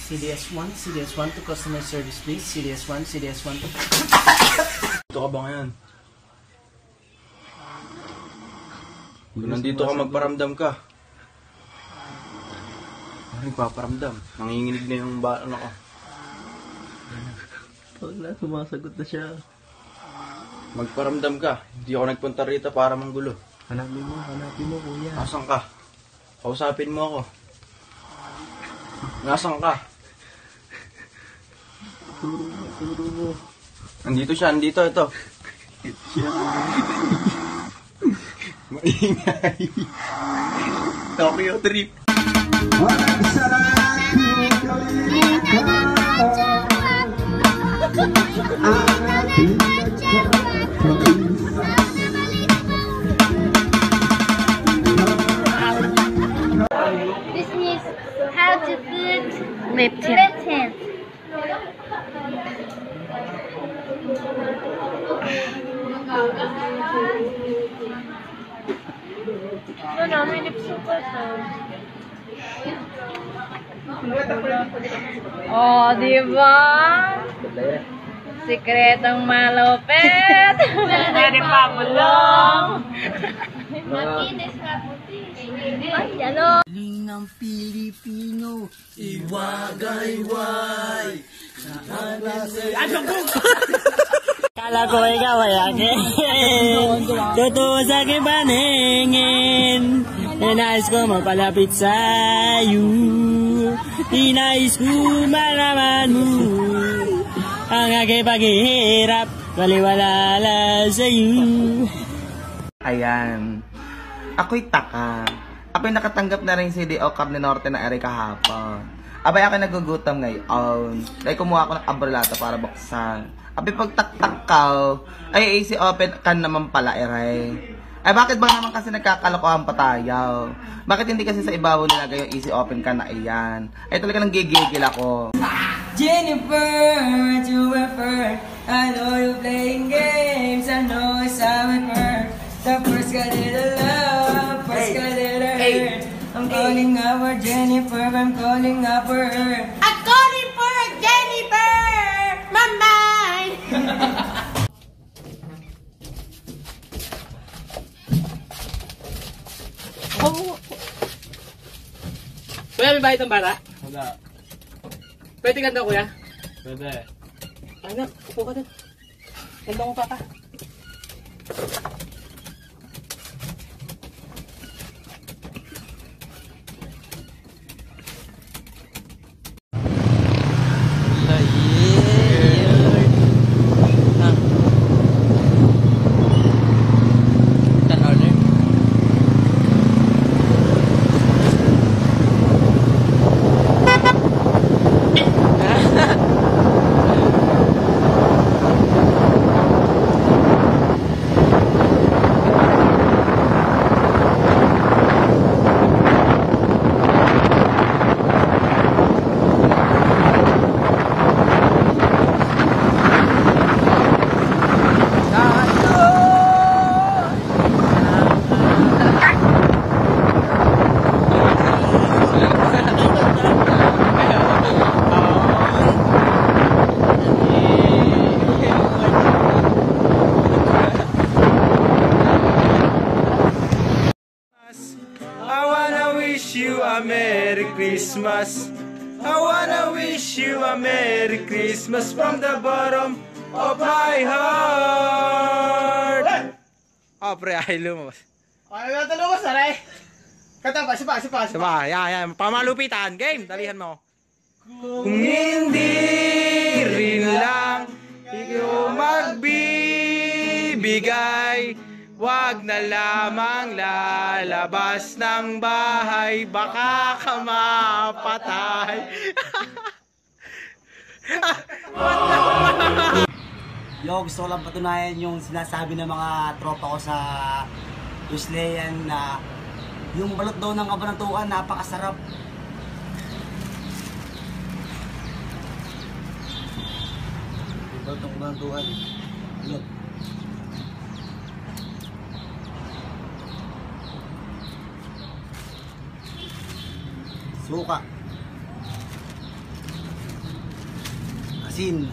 CDS1, CDS1 to customer service please. CDS1, CDS1 to... Dito ka ba ngayon? Kung nandito ka, magparamdam ka. Nagpaparamdam. Nanginginig na yung ano ko. Wala, sumasagot na siya. Magparamdam ka. Hindi ako nagpunta rito para manggulo. Hanapin mo kuya. Nasaan ka? Kausapin mo ako. Nasaan ka? Turo mo. Andito siya, andito, ito. Maingay. Tokyo trip. Walang sarap kung kalimutan ang ating nagkakaisa. This is how to put lip tint. Ano, may lipstick pa to. Oh, diba? Sikretong malupit. Pwede pa bulong. Makinis na puti. Ay, ano? Galing ng Pilipino, iwagayway. Ano po? Kala ko ikaw ay akin. Totoo sa aking paningin. Inais ko mapalapit sa'yo. Inais ko malaman mo ang aking paghihirap. Waliwala sa'yo. Ayan. Ako'y taka. Ako'y nakatanggap na rin si D.O. Cab ni Norte na ere kahapon. Abay ako'y nagugutom ngayon. Dahil kumuha ako ng abrolata para buksan. Abay pagtaktak ka, ay easy open kan naman pala ere. Ay bakit ba naman kasi nagkakalokohan pa tayo? Bakit hindi kasi sa ibabaw nilagay yung easy open kan na iyan? Ay talaga nang gigigil ako. Jennifer, you refer. I know you're playing games. I know it's how it hurt. The first got it love, first got it hurt. I'm calling up for Jennifer, I'm calling up for her. I'm calling for Jennifer, mama. Kuya, may bayad ng bata? Wala. Pwede ka daw, kuya? Pwede. Ay na, upo ka doon. Ganda mo pa ka. Merry Christmas. I wanna wish you a Merry Christmas from the bottom of my heart. Oh, pre, ay lumabas. Ay, lumabas na rin. Kata pa, sipa. Diba, yan. Pamalupitan. Game, dalihan mo. Kung hindi rin lang ikaw magbibigay, wag na lamang lalabas ng bahay, baka ka mapatay. Yo, gusto ko lang patunayan yung sinasabi ng mga tropa ko sa Wesleyan na yung balot daw ng kabanatuan, napakasarap. Balot ng kabanatuan. Yun. Suka. Asin.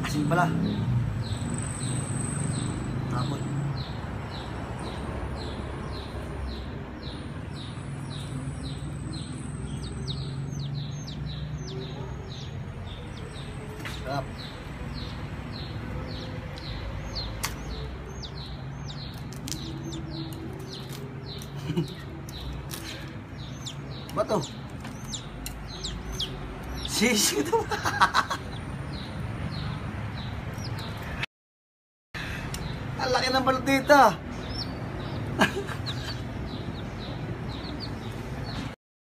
Asin pala. Tapon. Sarap. Ba to? Sisig ito. Ang laki ng balot dito.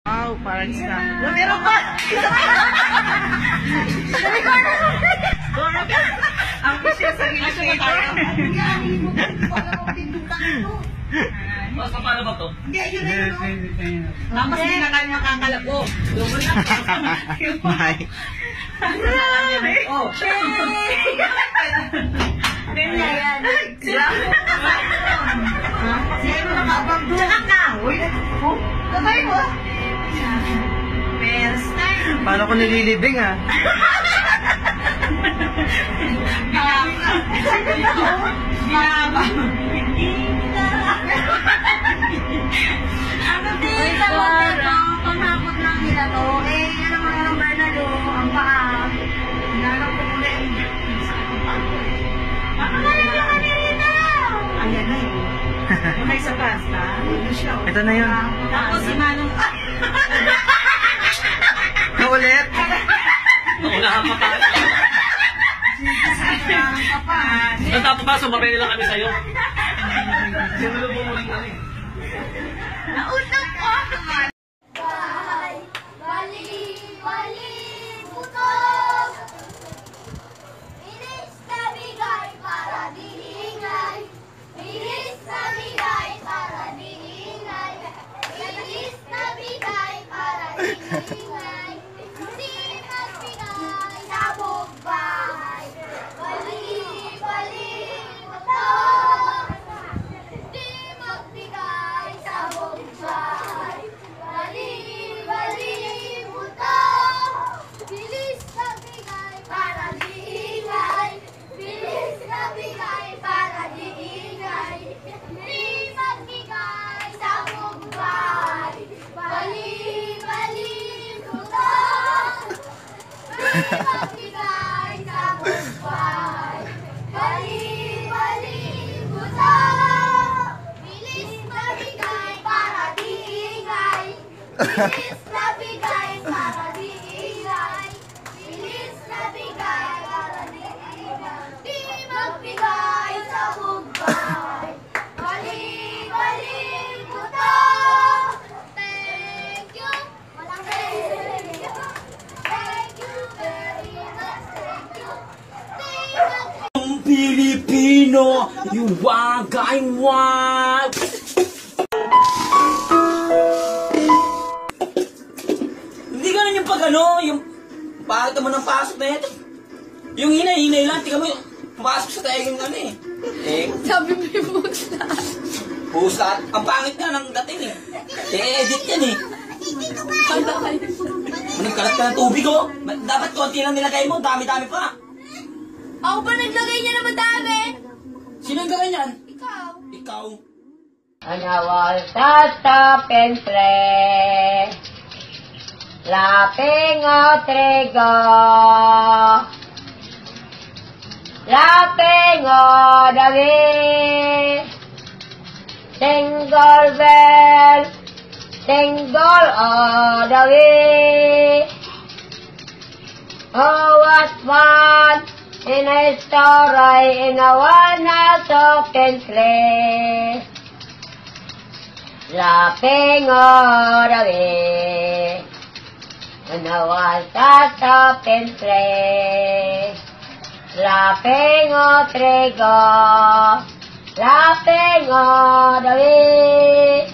Wow, parang isda. Meron pa! Ang kusya sa gilid dito. Mas paano ba to? Tapos hindi na kanya kakalabo. May. Oh, ganyan yan. Sino nakabang doon? Tsaka ka. Kamay mo. First time. Paano ko nililibing ah? Ano din sa hotel to? Pangakot lang nila to. Eh, ano mga ng Bernardo, ang paa. Nanang ko muna eh. Makakalit lang kami rito! Ayan na yun. Yung may sa pasta. Ito na yun. Tapos si Manong... Ulit. Naunahan pa tayo. Natapos ba, sumabay lang kami sa'yo. Sinulong mo rin kami. Nautot ko! Bali, butong. Bilis na bigay para diingay. Bilis na bigay para diingay. Bilis na bigay para diingay. Di magbigay sa buong bahay. Bali, butong. Di magbigay sa buong bahay. Bali, butong. Bilis na bigay para diingay. Bilis na bigay para diingay. Di magbigay sa buong bahay. Bali, butong. Di magbigay sa buong bahay. Bali, butong. Bilis na bigay para diingay. Bilis na bigay para diingay. Bilis na bigay para diingay. Di magbigay sa buong bahay. Bali, butong. Thank you. Walang thank you. Thank you very much. Thank you. Thank you. Ang Pilipino, iwagay wag. Hindi ganun yung pag-ano, yung pangit naman ng pasok na ito. Yung hinay lang, tika mo yung pumasok sa tayo yung ano eh. Sabi mo yung pusla. Pusat. Ang pangit nga ng dating eh. I-edit yan eh. Managkalat ka ng tubig oh. Dapat konti lang nilagay mo, dami-dami pa. Ako ba naglagay niya naman dami? Sino yung ganyan? Ikaw. Ikaw. Anawal sa pentre, lapeng o trigo, lapeng o dagi, single bell, single o dagi. Oh, what fun in a story in a one house of pentre. Lapeng o dagi, anawal sa pentre, lapeng o trigo, lapeng o dagi,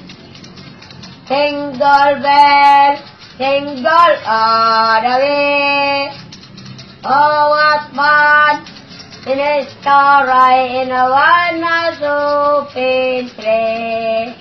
single bell, single o dagi. Oh, what fun in a story in a one so three.